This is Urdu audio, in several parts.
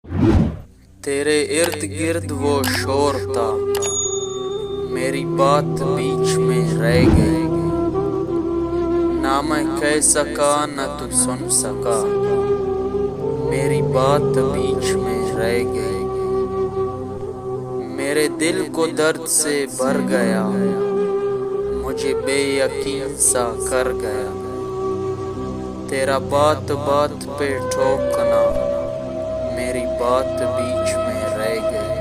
تیرے ارد گرد وہ شور تھا، میری بات بیچ میں رہ گئی، نہ میں کہہ سکا نہ تو سن سکا، میری بات بیچ میں رہ گئی، میرے دل کو درد سے بھر گیا، مجھے بے یقین سا کر گیا، تیرا بات بات پہ ٹھوکنا، میری بات بیچ میں رہ گئی،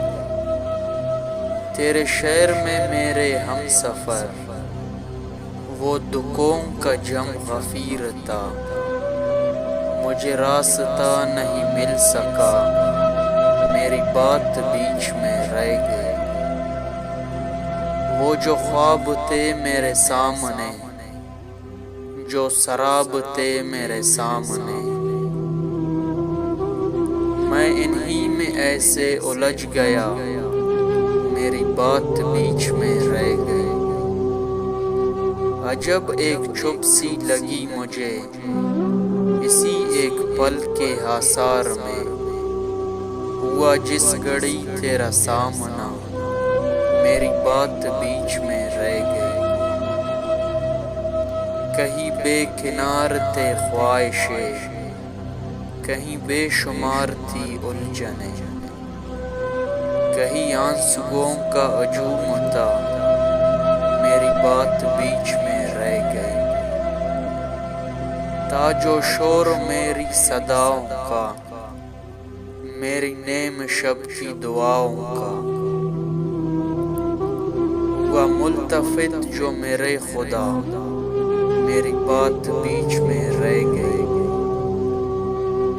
تیرے شہر میں میرے ہم سفر، وہ دکوں کا جم غفیر تھا، مجھے راستہ نہیں مل سکا، میری بات بیچ میں رہ گئی، وہ جو خواب تھے میرے سامنے، جو سراب تھے میرے سامنے، میں انہی میں ایسے الجھ گیا، میری بات بیچ میں رہ گئی، عجب ایک چپ سی لگی مجھے، اسی ایک پل کے آثار میں، ہوا جس گھڑی تیرا سامنا، میری بات بیچ میں رہ گئی، کہیں بے کنار تھے خواہشیں، کہیں بے شمار تھی الجھنیں، کہیں آنسوؤں کا ہجوم تھا، میری بات بیچ میں رہ گئی، تاج و شور میری صداؤں کا، میری نیم شب کی دعاؤں کا، ہوا ملتفت جو میرے خدا، میری بات بیچ میں رہ گئی،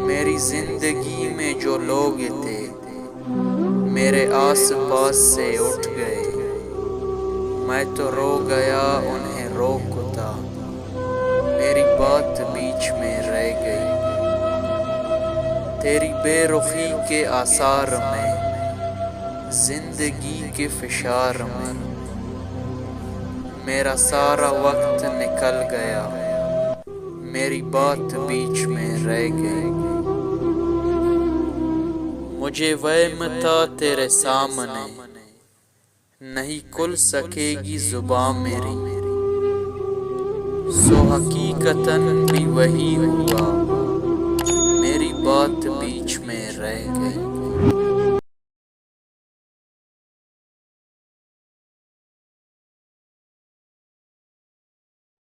میری زندگی میں جو لوگ تھے، میرے آس پاس سے اٹھ گئے، میں تو رو گیا انہیں روکتا، میری بات بیچ میں رہ گئی، تیری بے رخی کے آثار میں، زندگی کے فشار میں، میرا سارا وقت نکل گیا، میری بات بیچ میں رہ گئی، مجھے وہم تھا تیرے سامنے، نہیں کھل سکے گی زبان میری، سو حقیقتاً بھی وہی ہوا، میری بات بیچ میں رہ گئی۔